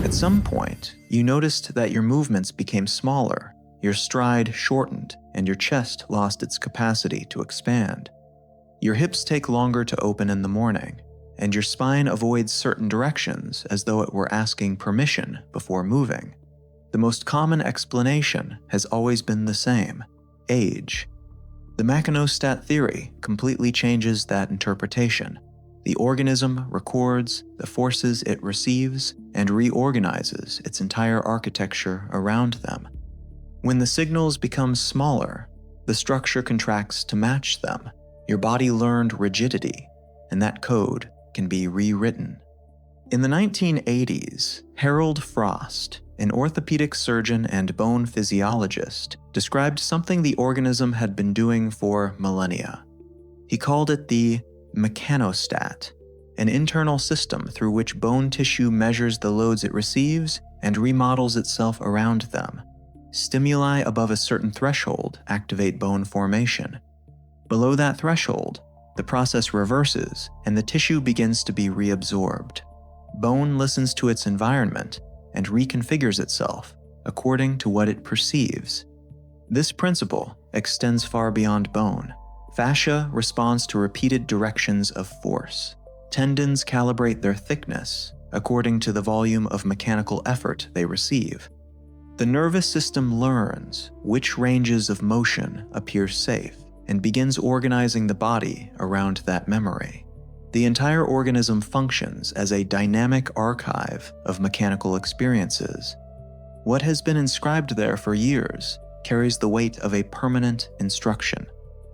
At some point, you noticed that your movements became smaller, your stride shortened, and your chest lost its capacity to expand. Your hips take longer to open in the morning, and your spine avoids certain directions as though it were asking permission before moving. The most common explanation has always been the same: age. The Mechanostat Theory completely changes that interpretation. The organism records the forces it receives and reorganizes its entire architecture around them. When the signals become smaller, the structure contracts to match them. Your body learned rigidity, and that code can be rewritten. In the 1980s, Harold Frost, an orthopedic surgeon and bone physiologist, described something the organism had been doing for millennia. He called it the mechanostat, an internal system through which bone tissue measures the loads it receives and remodels itself around them. Stimuli above a certain threshold activate bone formation. Below that threshold, the process reverses and the tissue begins to be reabsorbed. Bone listens to its environment and reconfigures itself according to what it perceives. This principle extends far beyond bone. Fascia responds to repeated directions of force. Tendons calibrate their thickness according to the volume of mechanical effort they receive. The nervous system learns which ranges of motion appear safe and begins organizing the body around that memory. The entire organism functions as a dynamic archive of mechanical experiences. What has been inscribed there for years carries the weight of a permanent instruction.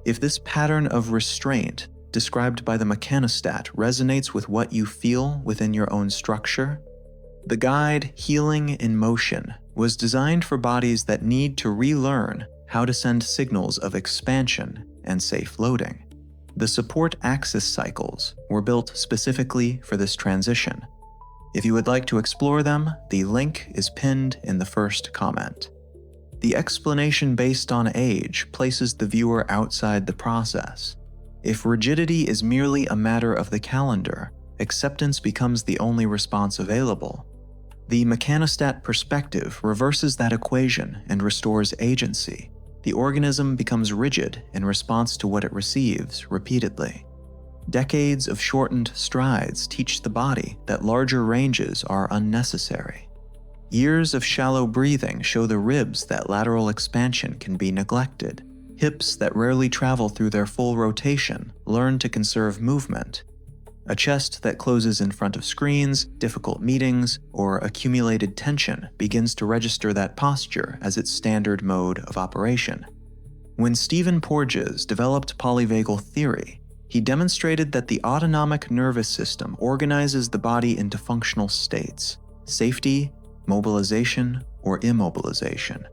If this pattern of restraint described by the mechanostat resonates with what you feel within your own structure, the guide Healing in Motion was designed for bodies that need to relearn how to send signals of expansion and safe loading. The support axis cycles were built specifically for this transition. If you would like to explore them, the link is pinned in the first comment. The explanation based on age places the viewer outside the process. If rigidity is merely a matter of the calendar, acceptance becomes the only response available. The mechanostat perspective reverses that equation and restores agency. The organism becomes rigid in response to what it receives repeatedly. Decades of shortened strides teach the body that larger ranges are unnecessary. Years of shallow breathing show the ribs that lateral expansion can be neglected. Hips that rarely travel through their full rotation learn to conserve movement. A chest that closes in front of screens, difficult meetings, or accumulated tension begins to register that posture as its standard mode of operation. When Stephen Porges developed Polyvagal Theory, he demonstrated that the autonomic nervous system organizes the body into functional states: safety, mobilization, or immobilization.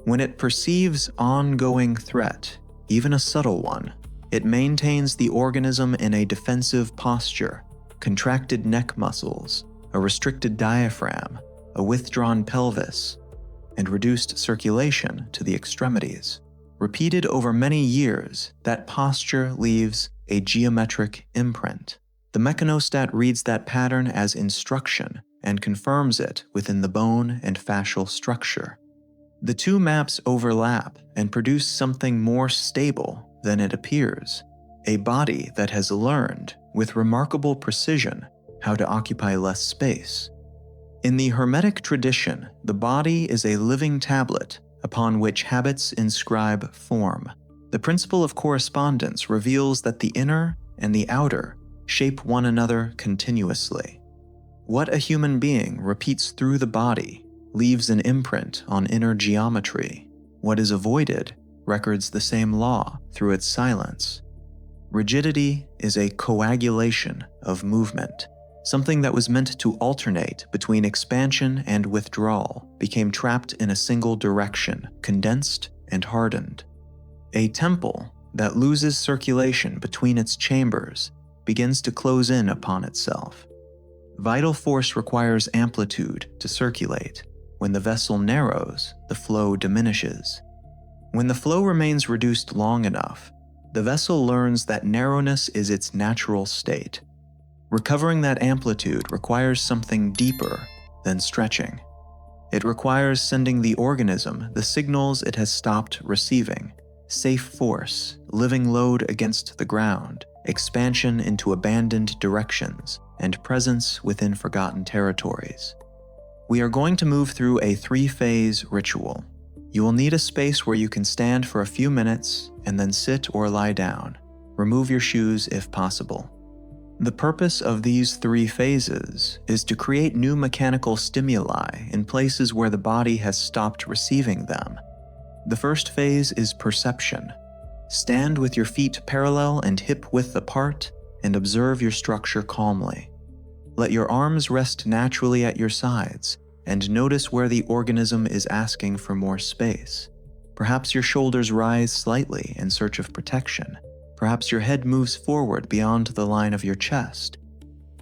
When it perceives ongoing threat, even a subtle one, it maintains the organism in a defensive posture: contracted neck muscles, a restricted diaphragm, a withdrawn pelvis, and reduced circulation to the extremities. Repeated over many years, that posture leaves a geometric imprint. The mechanostat reads that pattern as instruction and confirms it within the bone and fascial structure. The two maps overlap and produce something more stable than it appears: a body that has learned, with remarkable precision, how to occupy less space. In the Hermetic tradition, the body is a living tablet upon which habits inscribe form. The principle of correspondence reveals that the inner and the outer shape one another continuously. What a human being repeats through the body leaves an imprint on inner geometry. What is avoided records the same law through its silence. Rigidity is a coagulation of movement. Something that was meant to alternate between expansion and withdrawal became trapped in a single direction, condensed and hardened. A temple that loses circulation between its chambers begins to close in upon itself. Vital force requires amplitude to circulate. When the vessel narrows, the flow diminishes. When the flow remains reduced long enough, the vessel learns that narrowness is its natural state. Recovering that amplitude requires something deeper then stretching. It requires sending the organism the signals it has stopped receiving: safe force, living load against the ground, expansion into abandoned directions, and presence within forgotten territories. We are going to move through a 3-phase ritual. You will need a space where you can stand for a few minutes and then sit or lie down. Remove your shoes if possible. The purpose of these 3 phases is to create new mechanical stimuli in places where the body has stopped receiving them. The first phase is perception. Stand with your feet parallel and hip-width apart and observe your structure calmly. Let your arms rest naturally at your sides and notice where the organism is asking for more space. Perhaps your shoulders rise slightly in search of protection. Perhaps your head moves forward beyond the line of your chest.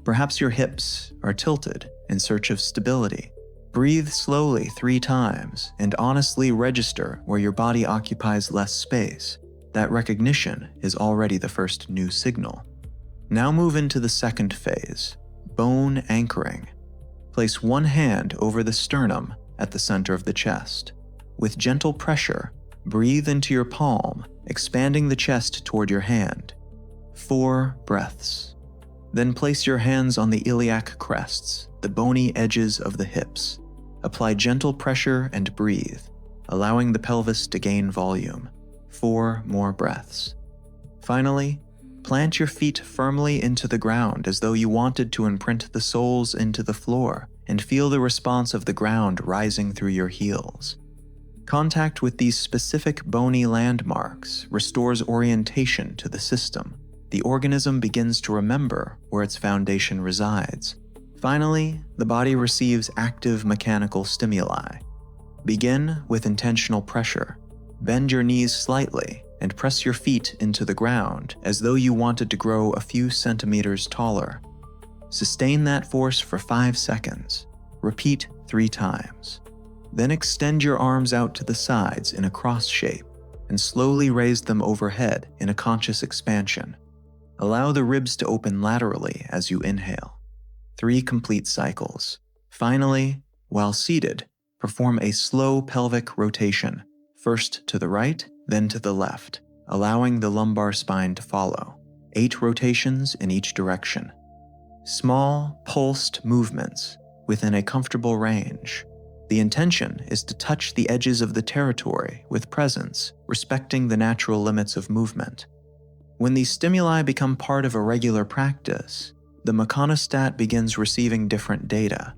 Perhaps your hips are tilted in search of stability. Breathe slowly 3 times and honestly register where your body occupies less space. That recognition is already the first new signal. Now move into the second phase, bone anchoring. Place one hand over the sternum at the center of the chest. With gentle pressure, breathe into your palm, expanding the chest toward your hand. 4 breaths. Then place your hands on the iliac crests, the bony edges of the hips. Apply gentle pressure and breathe, allowing the pelvis to gain volume. 4 more breaths. Finally, plant your feet firmly into the ground as though you wanted to imprint the soles into the floor and feel the response of the ground rising through your heels. Contact with these specific bony landmarks restores orientation to the system. The organism begins to remember where its foundation resides. Finally, the body receives active mechanical stimuli. Begin with intentional pressure. Bend your knees slightly and press your feet into the ground as though you wanted to grow a few centimeters taller. Sustain that force for 5 seconds. Repeat 3 times. Then extend your arms out to the sides in a cross shape and slowly raise them overhead in a conscious expansion. Allow the ribs to open laterally as you inhale. 3 complete cycles. Finally, while seated, perform a slow pelvic rotation, first to the right, then to the left, allowing the lumbar spine to follow. 8 rotations in each direction. Small, pulsed movements within a comfortable range. The intention is to touch the edges of the territory with presence, respecting the natural limits of movement. When these stimuli become part of a regular practice, the mechanostat begins receiving different data.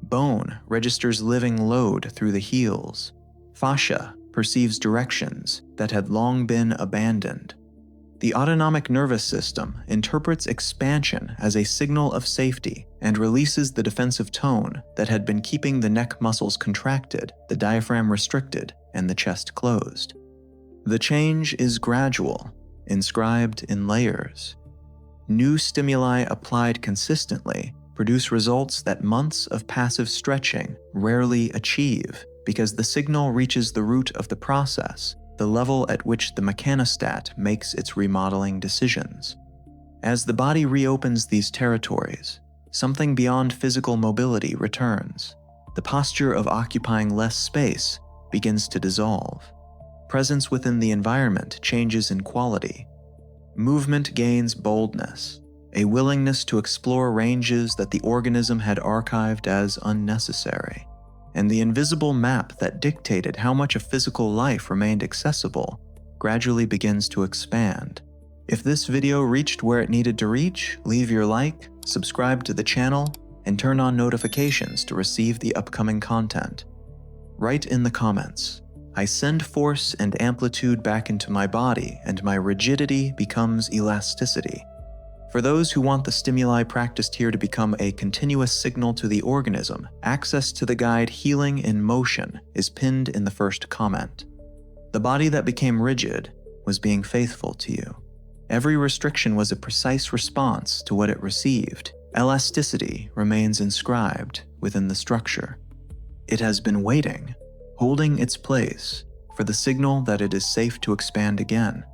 Bone registers living load through the heels. Fascia perceives directions that had long been abandoned. The autonomic nervous system interprets expansion as a signal of safety and releases the defensive tone that had been keeping the neck muscles contracted, the diaphragm restricted, and the chest closed. The change is gradual, inscribed in layers. New stimuli applied consistently produce results that months of passive stretching rarely achieve because the signal reaches the root of the process, the level at which the mechanostat makes its remodeling decisions. As the body reopens these territories, something beyond physical mobility returns. The posture of occupying less space begins to dissolve. Presence within the environment changes in quality. Movement gains boldness, a willingness to explore ranges that the organism had archived as unnecessary. And the invisible map that dictated how much of physical life remained accessible gradually begins to expand. If this video reached where it needed to reach, leave your like, subscribe to the channel, and turn on notifications to receive the upcoming content. Write in the comments, "I send force and amplitude back into my body and my rigidity becomes elasticity." For those who want the stimuli practiced here to become a continuous signal to the organism, access to the guide Healing in Motion is pinned in the first comment. The body that became rigid was being faithful to you. Every restriction was a precise response to what it received. Elasticity remains inscribed within the structure. It has been waiting, holding its place, for the signal that it is safe to expand again.